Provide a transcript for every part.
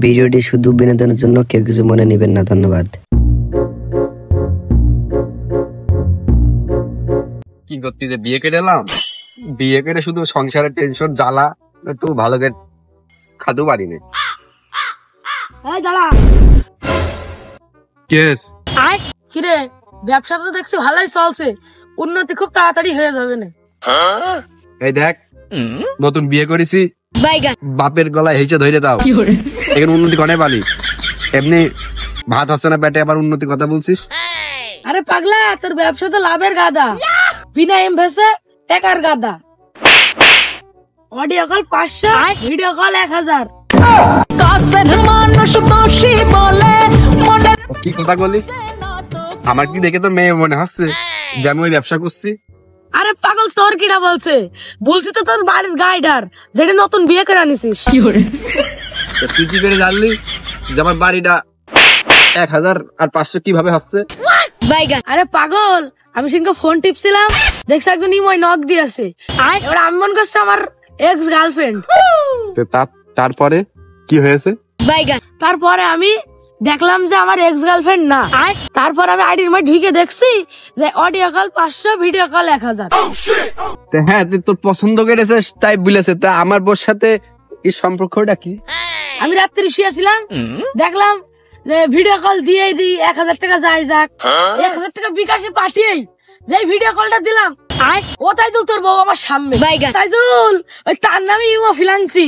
ভিডিওটি শুধু বিনোদনের জন্য, কেউ কিছু মনে নেবেন না। ধন্যবাদ। কি করতে যে বিয়ে কেটে এলাম, বিয়ে কেটে শুধু সংসারের টেনশন জ্বালা, একটু ভালো করে খাতেও পারিনি। কেস কিরে, ব্যবসা তো দেখছি ভালোই চলছে, উন্নতি খুব তাড়াতাড়ি হয়ে যাবে না? এই দেখ, নতুন বিয়ে করেছি, বাপের গলায় হেঁচে ধরে দাও, এখানে উন্নতি কনে পালি? এমনি ভাত হচ্ছে না পেটে, আবার উন্নতি কথা বলছিস? আরে পাগলা, তোর ব্যবসা তো লাভের গাদা, বিনা ইনভেস্টে টাকার গাদা। Audio call 500, video call 1000। কি কথা বলি? আমার কি দেখে তো মেয়ে মনে হচ্ছে যে আমি ওই ব্যবসা করছি? আরে পাগল, তোর কিটা বলছে? বলছি তো তোর বাড়ির গাইডার, যেটা নতুন বিয়ে করে আনিছিস। তুই কি করে জানলি যে আমার বাড়িটা 1000 আর 500 কিভাবে হচ্ছে? আরে পাগল, আমি সেদিনকে ফোন টিপছিলাম, দেখছি একজন ইময় নক দিয়েছে। এবার আমি মনে করছি আমার এক্স গার্লফ্রেন্ড। তারপরে কি হয়েছে? তারপরে আমি দেখলাম যে আমার এক্স গার্লফ্রেন্ড না। তারপর আমি আইডির মধ্যে ঢুকে দেখছি যে অডিও কল 500, ভিডিও কল 1000। হ্যাঁ, তুই তোর পছন্দ করেছিস তাই বলেছে। তা আমার বোর সাথে এই সম্পর্কটা কি? আমি রাত্রি শুয়েছিলাম, দেখলাম যে ভিডিও কল দিয়েই দিই 1000 টাকা যাই যাক, 1000 টাকা বিকাশে পাঠিয়েই যে ভিডিও কলটা দিলাম, ও তাইজুল তোর বউ আমার সামনে। তাইজুল, ওই তার নামে ইমো ফিলাংসি।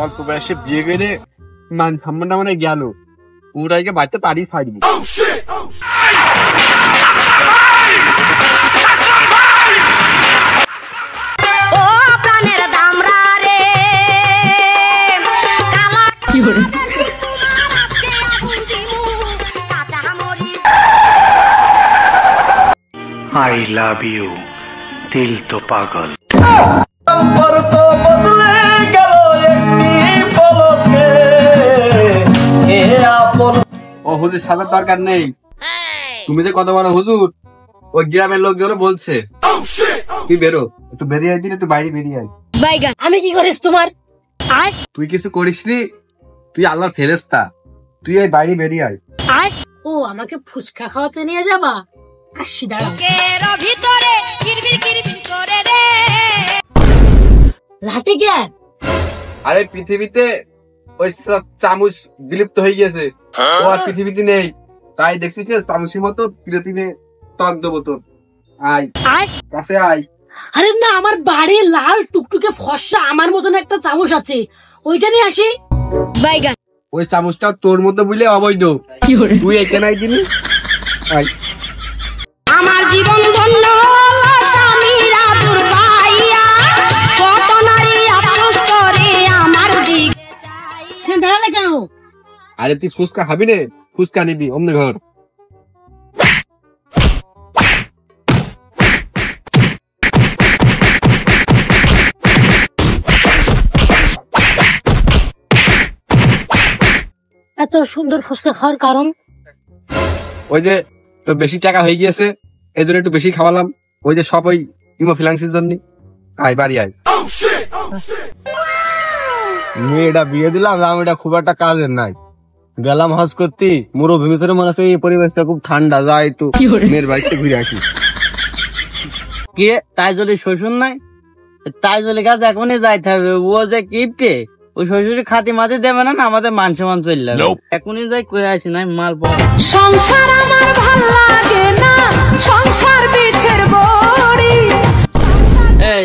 অল্প বয়সে বিয়ে করে মান সম্মানটা মানে গেল, পুরাইকে বাচ্চা তারই ছাড়বি। I love you, दिल तो पागल। ও হুজুর সাহেবের দরকার নেই, তুমি যে কত বড় হুজুর ওই গ্রামের লোকজন বলছে। তুই বেরো, একটু বেরিয়ে আয়, একটু বাইরে বেরিয়ে আয়। আমি কি করিস তোমার? তুই কিছু করিসনি, তুই আল্লাহর ফেরেশতা, তুই এই বাইরে বেরিয়ে আয়। ও আমাকে ফুচকা খাওয়াতে নিয়ে যাবা? আসি দাঁড়াও। লাঠি কে? আরে পৃথিবীতে ওই চামচ বিলুপ্ত হয়ে গেছে, ও আর পৃথিবীতে নেই, তাই দেখছিস না চামচের মতো পিরোতিনে টক দেবো তোর। আয় কাছে আয়। আরে না, আমার বাড়ি লাল টুকটুকে ফর্সা আমার মতন একটা চামচ আছে, ওইটা নিয়ে আসি। ওই চামচটা তোর মতো বুঝলে অবৈধ, তুই এখানে দিনি। আমার জীবন ধন্য স্বামীর আদর পাইয়া, কত নারী আফসোস করে আমার দিকে চাই। দাঁড়ালে কেন? আরে তুই ফুচকা খাবি রে, ফুচকা নিবি অমনি ঘর। এত সুন্দর ফুচকা খাওয়ার কারণ? ওই যে তোর বেশি টাকা হয়ে গিয়েছে, এই জন্য একটু বেশি খাওয়ালাম। ওই যে সব ওই ইমোফিলান্সের জন্য। আয় বাড়ি আয়। মেয়েটা বিয়ে দিলাম, এটা খুব একটা কাজের নাই। গেলাম হজ করতে, মুরো ভেবেছে মনে আছে এই পরিবেশটা খুব ঠান্ডা, যায় একটু মেয়ের বাড়িতে ঘুরে আসি। কে তাই যদি শ্বশুর নাই, তাই যদি কাজ এখনই যাইতে হবে। ও যে কিপটে, ওই শ্বশুর খাতি মাতি দেবে না, আমাদের মান সম্মান চললে এখনই যাই কয়ে আসি নাই মাল পাওয়া। সংসার আমার ভাল লাগে না, সংসার বিষের বড়ি। এই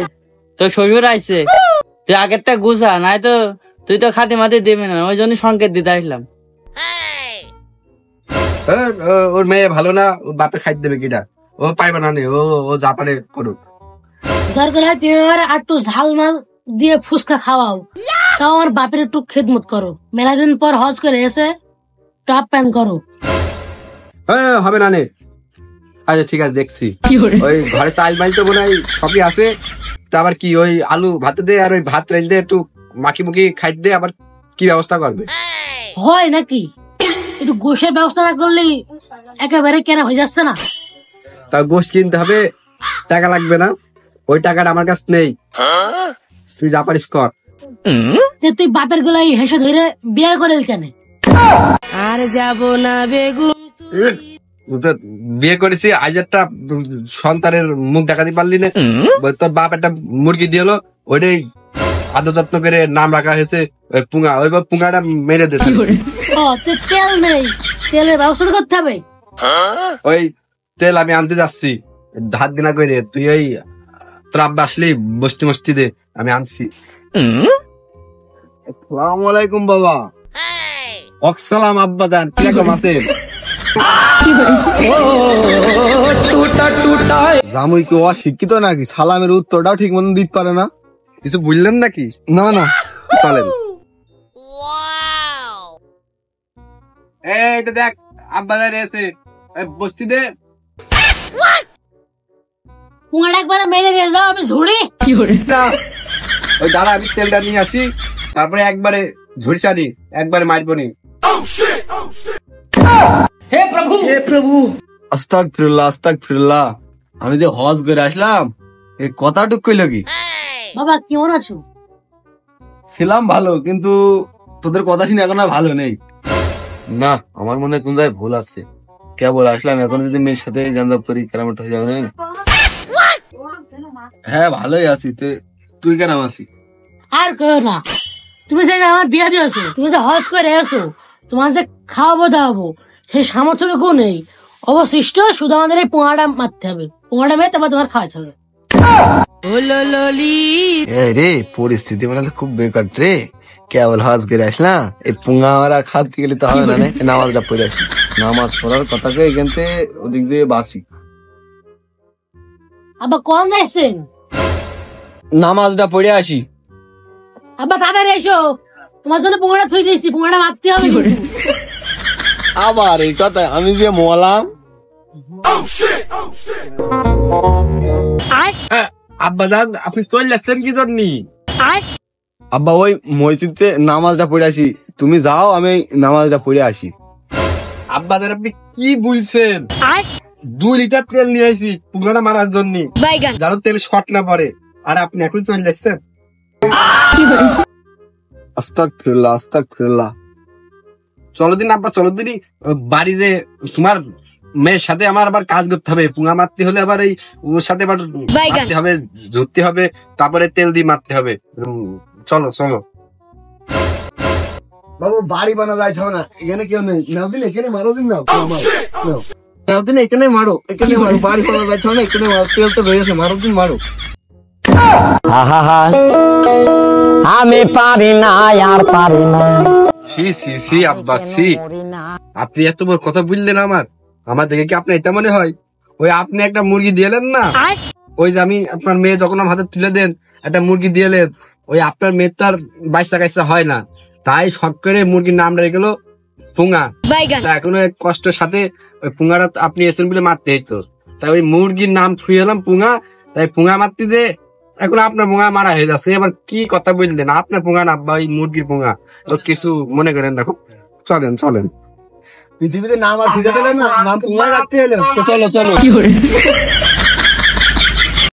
তোর শ্বশুর আইছে, তুই আগের তা গুছা, নাই তো তুই তো খাতি মাতি দেবে না, ওই জন্য সংকেত দিতে আসলাম। ওর মেয়ে ভালো না, ওর বাপে খাই দেবে কিটা, ও পাইবে না, ও যা পারে করুক। দরকার হয় তুমি আমার একটু ঝাল মাল দিয়ে ফুচকা খাওয়াও, তাও আমার বাপের একটু খেদমত করো। মেলাদিন পর হজ করে এসে টপ প্যান্ট করো। হবে না নে। আচ্ছা ঠিক আছে, দেখছি। ওই ঘরে চাল মাইল তো মনে হয় সবই আছে, তা আবার কি ওই আলু ভাতে দে আর ওই ভাত রাইল দে, একটু মাখি মুখি খাইতে দে, আবার কি ব্যবস্থা করবে? হয় নাকি? একটু গোশের ব্যবস্থা না করলে একেবারে কেনা হয়ে যাচ্ছে না। তা গোশ কিনতে হবে, টাকা লাগবে না, ওই টাকাটা আমার কাছে নেই, তুই যা পারিস কর। তুই বাপের গোলাই হেসে ধরে বিয়ে করে কেন? আর যাব না বেগুন, বিয়ে করেছি, আজ একটা সন্তানের মুখ দেখাতে পারলি না, তোর বাপ একটা মুরগি দিয়ে হলো, ওইটাই আদর যত্ন করে নাম রাখা হয়েছে পুঙা, ওই পুঙাটা মেরে দে। তেল নেই, তেলের ব্যবস্থা করতে হবে। ওই তেল আমি আনতে যাচ্ছি, ধার দিনা করে, তুই ওই তোর আব্বা আসলি বস্তি মস্তি দে, আমি আনছি। আসসালামু আলাইকুম বাবা। ওয়ালাইকুম আব্বা জান, কিরকম আছেন? জামুই কি অশিক্ষিত নাকি? সালামের উত্তরটাও ঠিক মতন দিতে পারে না। কিছু বুঝলেন নাকি? না না, চলেন। এইটা দেখ আব্বা জান এসে, বস্তি দে। পুঙ্গাটা একবার মেরে দিয়ে যাও, আমি ঝুড়ি। না, ওই দাঁড়া, আমি তেলটা নিয়ে আসি, তারপরে একবারে ঝুড়ি সারি, একবারে মারবনি। হে প্রভু। আস্তাগফিরুল্লাহ আস্তাগফিরুল্লাহ। আমি যে হজ করে আসলাম, এই কথাটুক কইল কি? বাবা কেমন আছো? ছিলাম ভালো, কিন্তু তোদের কথা শুনে এখন আর ভালো নেই। না, আমার মনে হয় কোন জায়গায় ভুল আছে। কেবল আসলাম, এখন যদি মেয়ের সাথে গান্দাব করি কেরামত হয়ে যাবে না। হ্যাঁ ভালোই আছি, তুই কেরাম আছি? আর কেউ না, তুমি যে আমার বিয়ে দিয়েছো, তুমি যে হজ করে এসো, তোমার যে খাওয়াবো দাওয়াবো সেই সামর্থ্যটুকু নেই। অবশিষ্ট শুধু আমাদের এই পোঙাটা মারতে হবে, পোঙাটা মেরে তারপর তোমার খাওয়াতে হবে। রে পরিস্থিতি মানে খুব বেকার রে। কেবল হজ করে আসলাম, এই পুঙ্গা মারা খাতে গেলে তো হবে না। নামাজটা পড়ে আসি, নামাজ পড়ার কথাকে এখান থেকে ওদিক দিয়ে বাসি। আবার কোন যাইছেন? নামাজটা পড়ে আসি। আবার তাড়াতাড়ি এসো, তোমার জন্য পোঙাটা থুই দিয়েছি, পোঙাটা মারতে হবে। আবার এই কথা, আমি যে মলাম। আব্বা জান আপনি চলে যাচ্ছেন কি জন্যি? আব্বা ওই মসজিদে নামাজটা পড়ে আসি, তুমি যাও, আমি নামাজটা পড়ে আসি। আব্বা জান আপনি কি বলছেন? 2 লিটার তেল নিয়ে আসি পুঙ্গাটা মারার জন্য, যারা তেল শর্ট না পড়ে, আর আপনি এখন চলে যাচ্ছেন? আস্তাগফিরুল্লাহ আস্তাগফিরুল্লাহ। চলো দিন আব্বা, চলো দিনই বাড়ি, যে তোমার মেয়ের সাথে আমার আবার কাজ করতে হবে, পুঙ্গা মারতে হলে আবার এই ওর সাথে আবার মারতে হবে, ধরতে হবে, তারপরে তেল দিয়ে মারতে হবে। চলো চলো। বাবু বাড়ি বানা যাইতে হবে না, এখানে কেউ নেই। নাও দিন, এখানে মারো দিন। নাও নাও দিন, এখানে মারো, এখানে মারো। বাড়ি বানা যাইতে হবে না, এখানে মারো। তেল তো রয়েছে, মারো দিন, মারো। আমি পারি না, আর পারি না। সি সি সি আব্বা সি, আপনি এত বড় কথা বললেন আমার দেখে কি আপনার এটা মনে হয়? ওই আপনি একটা মুরগি দিয়েলেন না, ওই যে আমি আপনার মেয়ে যখন আমার হাতে তুলে দেন একটা মুরগি দিয়েলেন, ওই আপনার মেয়ের তো আর বাচ্চা কাচ্চা হয় না, তাই শখ করে মুরগির নাম রেখে গেল পুঙ্গা। এখন কষ্টের সাথে ওই পুঙ্গাটা আপনি এসেন বলে মারতে হইতো, তাই ওই মুরগির নাম ছুঁয়ে এলাম পুঙ্গা, তাই পুঙ্গা মারতে যে এখন আপনার পুঙ্গা মারা হয়ে যাচ্ছে। এবার কি কথা বললেন? আপনার পুঙ্গা না বা ওই মুরগির পুঙ্গা, তো কিছু মনে করেন না। চলেন চলেন, পৃথিবীতে নাম আর খুঁজে পেলেন না, নাম পুঙ্গা রাখতে এলেন। চলো চলো।